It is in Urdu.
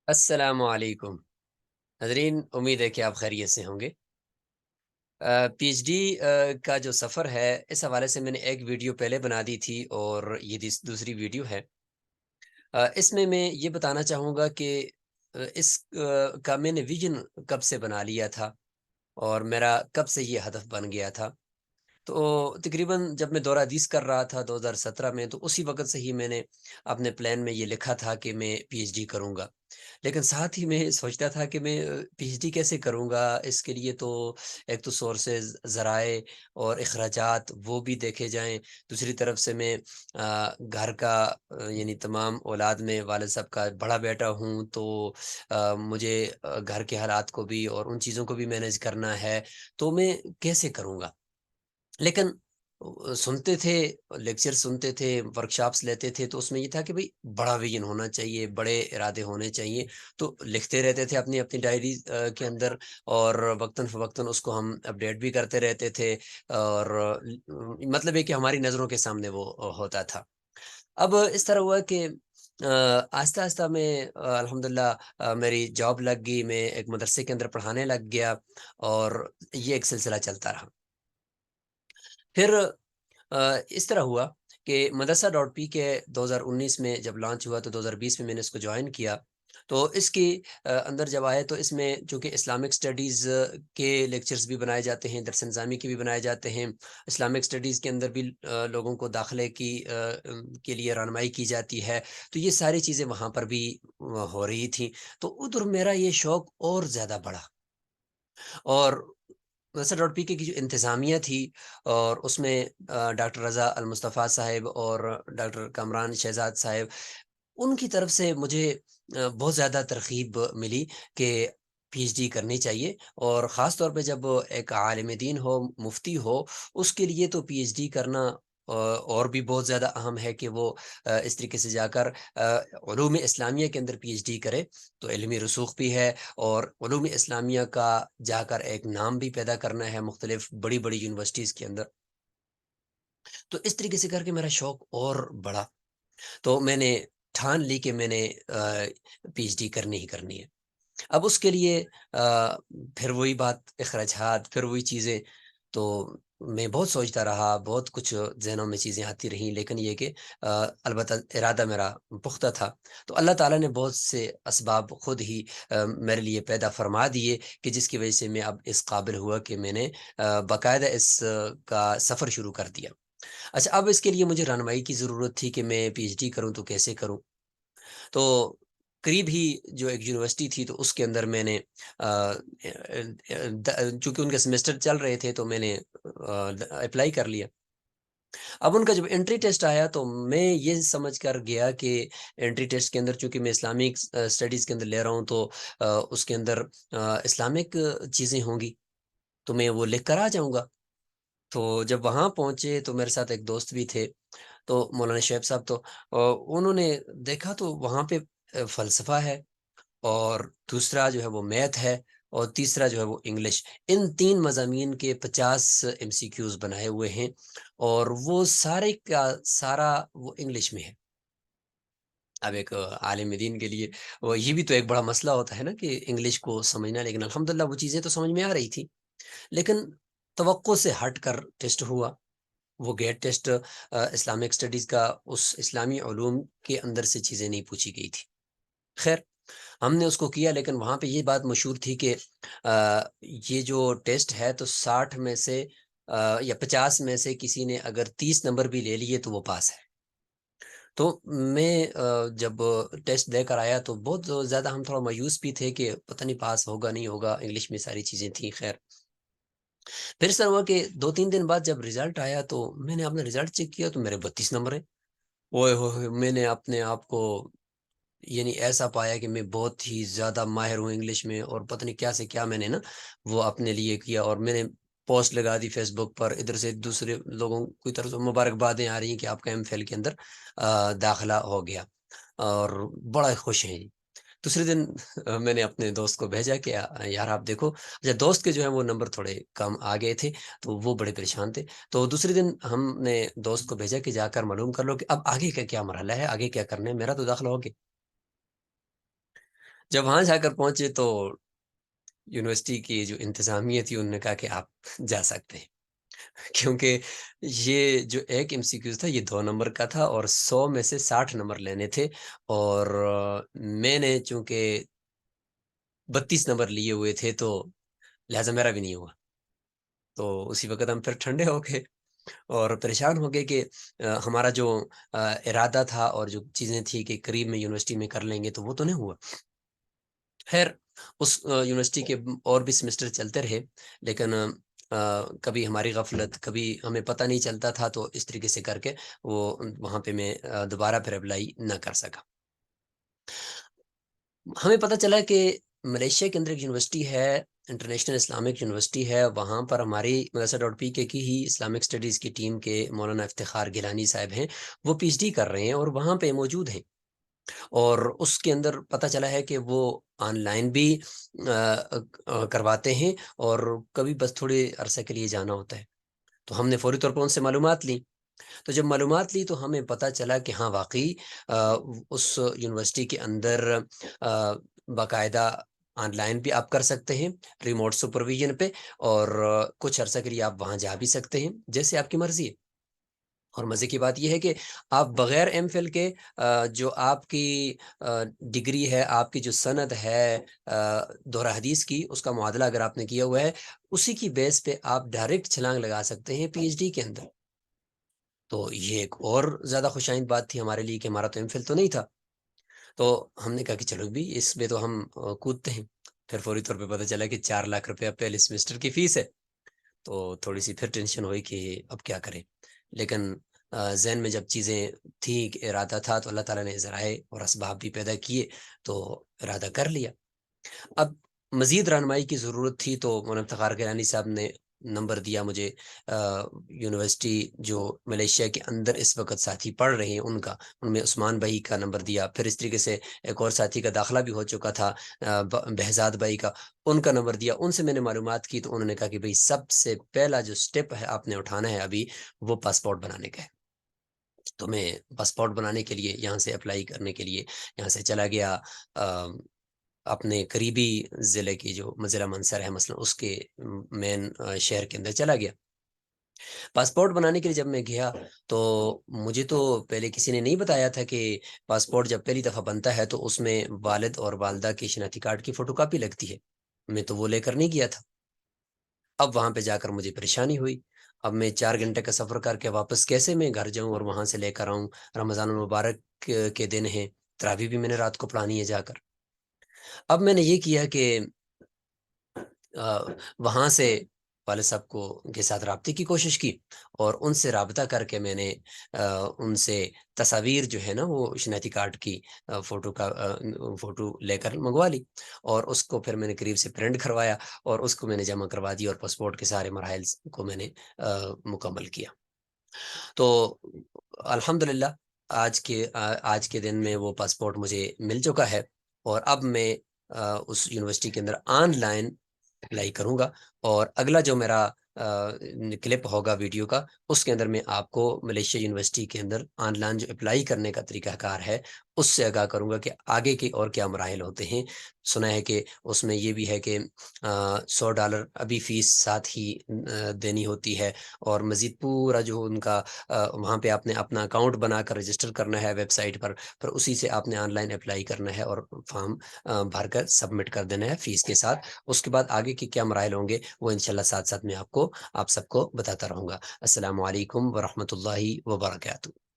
السلام علیکم ناظرین، امید ہے کہ آپ خیریت سے ہوں گے۔ پی ایچ ڈی کا جو سفر ہے، اس حوالے سے میں نے ایک ویڈیو پہلے بنا دی تھی اور یہ دوسری ویڈیو ہے۔ اس میں یہ بتانا چاہوں گا کہ اس کا میں نے ویژن کب سے بنا لیا تھا اور میرا کب سے یہ ہدف بن گیا تھا۔ تو تقریباً جب میں دورہ حدیث کر رہا تھا 2017 میں، تو اسی وقت سے ہی میں نے اپنے پلان میں یہ لکھا تھا کہ میں پی ایچ ڈی کروں گا۔ لیکن ساتھ ہی میں سوچتا تھا کہ میں پی ایچ ڈی کیسے کروں گا؟ اس کے لیے تو ایک تو سورسز، ذرائع اور اخراجات وہ بھی دیکھے جائیں۔ دوسری طرف سے میں گھر کا یعنی تمام اولاد میں والد صاحب کا بڑا بیٹا ہوں، تو مجھے گھر کے حالات کو بھی اور ان چیزوں کو بھی مینیج کرنا ہے، تو میں کیسے کروں گا؟ لیکن سنتے تھے، لیکچر سنتے تھے، ورکشاپس لیتے تھے، تو اس میں یہ تھا کہ بھئی بڑا ویژن ہونا چاہیے، بڑے ارادے ہونے چاہیے۔ تو لکھتے رہتے تھے اپنی اپنی ڈائریز کے اندر، اور وقتاً فوقتاً اس کو ہم اپڈیٹ بھی کرتے رہتے تھے، اور مطلب ہے کہ ہماری نظروں کے سامنے وہ ہوتا تھا۔ اب اس طرح ہوا کہ آہستہ آہستہ میں الحمدللہ میری جاب لگ گئی، میں ایک مدرسے کے اندر پڑھانے لگ گیا، اور یہ ایک سلسلہ چلتا رہا۔ پھر اس طرح ہوا کہ مدرسہ ڈاٹ پی کے 2019 میں جب لانچ ہوا، تو 2020 میں میں نے اس کو جوائن کیا۔ تو اس کی اندر جب آئے، تو اس میں چونکہ اسلامک اسٹڈیز کے لیکچرز بھی بنائے جاتے ہیں، درس نظامی کے بھی بنائے جاتے ہیں، اسلامک اسٹڈیز کے اندر بھی لوگوں کو داخلے کی کے لیے رہنمائی کی جاتی ہے۔ تو یہ ساری چیزیں وہاں پر بھی ہو رہی تھیں، تو ادھر میرا یہ شوق اور زیادہ بڑھا۔ اور مدرسہ ڈاٹ پی کے کی جو انتظامیہ تھی، اور اس میں ڈاکٹر رضا المصطفیٰ صاحب اور ڈاکٹر کامران شہزاد صاحب، ان کی طرف سے مجھے بہت زیادہ ترغیب ملی کہ پی ایچ ڈی کرنی چاہیے، اور خاص طور پہ جب ایک عالم دین ہو، مفتی ہو، اس کے لیے تو پی ایچ ڈی کرنا اور بھی بہت زیادہ اہم ہے کہ وہ اس طریقے سے جا کر علوم اسلامیہ کے اندر پی ایچ ڈی کرے، تو علمی رسوخ بھی ہے، اور علوم اسلامیہ کا جا کر ایک نام بھی پیدا کرنا ہے مختلف بڑی بڑی یونیورسٹیز کے اندر۔ تو اس طریقے سے کر کے میرا شوق اور بڑھا، تو میں نے ٹھان لی کہ میں نے پی ایچ ڈی کرنی ہی کرنی ہے۔ اب اس کے لیے پھر وہی بات، اخراجات، پھر وہی چیزیں، تو میں بہت سوچتا رہا، بہت کچھ ذہنوں میں چیزیں آتی رہیں، لیکن یہ کہ البتہ ارادہ میرا پختہ تھا، تو اللہ تعالیٰ نے بہت سے اسباب خود ہی میرے لیے پیدا فرما دیے، کہ جس کی وجہ سے میں اب اس قابل ہوا کہ میں نے باقاعدہ اس کا سفر شروع کر دیا۔ اچھا، اب اس کے لیے مجھے رہنمائی کی ضرورت تھی کہ میں پی ایچ ڈی کروں تو کیسے کروں؟ تو قریب ہی جو ایک یونیورسٹی تھی، تو اس کے اندر میں نے چونکہ ان کے سیمسٹر چل رہے تھے، تو میں نے اپلائی کر لیا۔ اب ان کا جب انٹری ٹیسٹ آیا، تو میں یہ سمجھ کر گیا کہ انٹری ٹیسٹ کے اندر چونکہ میں اسلامک اسٹڈیز کے اندر لے رہا ہوں، تو اس کے اندر اسلامک چیزیں ہوں گی، تو میں وہ لکھ کر آ جاؤں گا۔ تو جب وہاں پہنچے، تو میرے ساتھ ایک دوست بھی تھے، تو مولانا شعیب صاحب، تو انہوں نے دیکھا تو وہاں پہ فلسفہ ہے، اور دوسرا جو ہے وہ میتھ ہے، اور تیسرا جو ہے وہ انگلش۔ ان تین مضامین کے 50 ایم سی کیوز بنائے ہوئے ہیں، اور وہ سارے کا سارا وہ انگلش میں ہے۔ اب ایک عالم دین کے لیے وہ یہ بھی تو ایک بڑا مسئلہ ہوتا ہے نا، کہ انگلش کو سمجھنا، لیکن الحمدللہ وہ چیزیں تو سمجھ میں آ رہی تھی، لیکن توقع سے ہٹ کر ٹیسٹ ہوا۔ وہ گیٹ ٹیسٹ اسلامک اسٹڈیز کا، اس اسلامی علوم کے اندر سے چیزیں نہیں پوچھی گئی تھی۔ خیر، ہم نے اس کو کیا، لیکن وہاں پہ یہ بات مشہور تھی کہ یہ جو ٹیسٹ ہے، تو 60 میں سے یا 50 میں سے کسی نے اگر 30 نمبر بھی لے لیے، تو وہ پاس ہے۔ تو میں جب ٹیسٹ دے کر آیا، تو بہت زیادہ ہم تھوڑا مایوس بھی تھے کہ پتہ نہیں پاس ہوگا نہیں ہوگا، انگلش میں ساری چیزیں تھیں۔ خیر، پھر سر ہوا کہ 2-3 دن بعد جب ریزلٹ آیا، تو میں نے اپنا ریزلٹ چیک کیا، تو میرے 32 نمبر ہیں۔ اوئے ہوئے، میں نے اپنے آپ کو یعنی ایسا پایا کہ میں بہت ہی زیادہ ماہر ہوں انگلش میں، اور پتہ نہیں کیا سے کیا میں نے نا وہ اپنے لیے کیا، اور میں نے پوسٹ لگا دی فیس بک پر، ادھر سے دوسرے لوگوں کی طرف سے مبارکبادیں آ رہی ہیں کہ آپ کا ایم فل کے اندر داخلہ ہو گیا، اور بڑا خوش ہیں جی۔ دوسرے دن میں نے اپنے دوست کو بھیجا کہ یار آپ دیکھو۔ اچھا، دوست کے جو ہیں وہ نمبر تھوڑے کم آ گئے تھے، تو وہ بڑے پریشان تھے۔ تو دوسرے دن ہم نے دوست کو بھیجا کہ جا کر معلوم کر لو کہ اب آگے کا کیا مرحلہ ہے، آگے کیا کرنا ہے، میرا تو داخلہ ہو گیا۔ جب وہاں جا کر پہنچے تو یونیورسٹی کی جو انتظامیہ تھی انہوں نے کہا کہ آپ جا سکتے ہیں، کیونکہ یہ جو ایک ایم سی کیوز تھا یہ 2 نمبر کا تھا اور 100 میں سے 60 نمبر لینے تھے، اور میں نے چونکہ 32 نمبر لیے ہوئے تھے تو لہٰذا میرا بھی نہیں ہوا۔ تو اسی وقت ہم پھر ٹھنڈے ہو گئے اور پریشان ہو گئے کہ ہمارا جو ارادہ تھا اور جو چیزیں تھی کہ قریب میں یونیورسٹی میں کر لیں گے تو وہ تو نہیں ہوا۔ خیر اس یونیورسٹی کے اور بھی سیمسٹر چلتے رہے، لیکن کبھی ہماری غفلت، کبھی ہمیں پتہ نہیں چلتا تھا، تو اس طریقے سے کر کے وہ وہاں پہ میں دوبارہ پھر اپلائی نہ کر سکا۔ ہمیں پتہ چلا کہ ملیشیا کے اندر ایک یونیورسٹی ہے، انٹرنیشنل اسلامک یونیورسٹی ہے، وہاں پر ہماری مدرسہ ڈاٹ پی کے کی ہی اسلامک اسٹڈیز کی ٹیم کے مولانا افتخار گیلانی صاحب ہیں، وہ پی ایچ ڈی کر رہے ہیں اور وہاں پہ موجود ہیں، اور اس کے اندر پتہ چلا ہے کہ وہ آن لائن بھی کرواتے ہیں اور کبھی بس تھوڑے عرصے کے لیے جانا ہوتا ہے۔ تو ہم نے فوری طور پر ان سے معلومات لی، تو جب معلومات لی تو ہمیں پتہ چلا کہ ہاں واقعی اس یونیورسٹی کے اندر باقاعدہ آن لائن بھی آپ کر سکتے ہیں ریموٹ سپرویژن پہ، اور کچھ عرصہ کے لیے آپ وہاں جا بھی سکتے ہیں جیسے آپ کی مرضی ہے۔ اور مزے کی بات یہ ہے کہ آپ بغیر ایم فل کے جو آپ کی ڈگری ہے، آپ کی جو سند ہے دورہ حدیث کی، اس کا معادلہ اگر آپ نے کیا ہوا ہے، اسی کی بیس پہ آپ ڈائریکٹ چھلانگ لگا سکتے ہیں پی ایچ ڈی کے اندر۔ تو یہ ایک اور زیادہ خوشائند بات تھی ہمارے لیے کہ ہمارا تو ایم فل تو نہیں تھا، تو ہم نے کہا کہ چلو بھی اس میں تو ہم کودتے ہیں۔ پھر فوری طور پہ پتہ چلا کہ 4 لاکھ روپیہ پہلے سیمسٹر کی فیس ہے، تو تھوڑی سی پھر ٹینشن ہوئی کہ اب کیا کریں، لیکن ذہن میں جب چیزیں تھی کہ ارادہ تھا تو اللہ تعالیٰ نے ذرائع اور اسباب بھی پیدا کیے تو ارادہ کر لیا۔ اب مزید رہنمائی کی ضرورت تھی تو مولانا افتخار گیلانی صاحب نے نمبر دیا مجھے، یونیورسٹی جو ملیشیا کے اندر اس وقت ساتھی پڑھ رہے ہیں ان کا، ان میں عثمان بھائی کا نمبر دیا، پھر اس طریقے سے ایک اور ساتھی کا داخلہ بھی ہو چکا تھا بہزاد بھائی کا، ان کا نمبر دیا، ان سے میں نے معلومات کی، تو انہوں نے کہا کہ بھائی سب سے پہلا جو سٹیپ ہے آپ نے اٹھانا ہے ابھی، وہ پاسپورٹ بنانے کا ہے۔ تو میں پاسپورٹ بنانے کے لیے یہاں سے اپلائی کرنے کے لیے یہاں سے چلا گیا، اپنے قریبی ضلع کی جو ضلع منصر ہے مثلا اس کے مین شہر کے اندر چلا گیا۔ پاسپورٹ بنانے کے لیے جب میں گیا تو مجھے تو پہلے کسی نے نہیں بتایا تھا کہ پاسپورٹ جب پہلی دفعہ بنتا ہے تو اس میں والد اور والدہ کی شناختی کارڈ کی فوٹو کاپی لگتی ہے، میں تو وہ لے کر نہیں گیا تھا۔ اب وہاں پہ جا کر مجھے پریشانی ہوئی، اب میں 4 گھنٹے کا سفر کر کے واپس کیسے میں گھر جاؤں اور وہاں سے لے کر آؤں، رمضان المبارک کے دن ہیں، تراویح بھی میں نے رات کو پڑھانی ہے جا کر۔ اب میں نے یہ کیا کہ وہاں سے والد صاحب کے ساتھ رابطے کی کوشش کی، اور ان سے رابطہ کر کے میں نے ان سے تصاویر جو ہے نا وہ شناختی کارڈ کی فوٹو لے کر منگوا لی، اور اس کو پھر میں نے قریب سے پرنٹ کروایا اور اس کو میں نے جمع کروا دی، اور پاسپورٹ کے سارے مراحل کو میں نے مکمل کیا۔ تو الحمدللہ آج کے دن میں وہ پاسپورٹ مجھے مل چکا ہے، اور اب میں اس یونیورسٹی کے اندر آن لائن اپلائی کروں گا، اور اگلا جو میرا کلپ ہوگا ویڈیو کا، اس کے اندر میں آپ کو ملیشیا یونیورسٹی کے اندر آن لائن جو اپلائی کرنے کا طریقہ کار ہے اس سے آگاہ کروں گا کہ آگے کے اور کیا مراحل ہوتے ہیں۔ سنا ہے کہ اس میں یہ بھی ہے کہ $100 ابھی فیس ساتھ ہی دینی ہوتی ہے، اور مزید پورا جو ان کا وہاں پہ آپ نے اپنا اکاؤنٹ بنا کر رجسٹر کرنا ہے ویب سائٹ پر، پھر اسی سے آپ نے آن لائن اپلائی کرنا ہے اور فارم بھر کر سبمٹ کر دینا ہے فیس کے ساتھ۔ اس کے بعد آگے کے کیا مراحل ہوں گے وہ انشاءاللہ ساتھ ساتھ میں آپ سب کو بتاتا رہوں گا۔ السلام علیکم ورحمۃ اللہ وبرکاتہ۔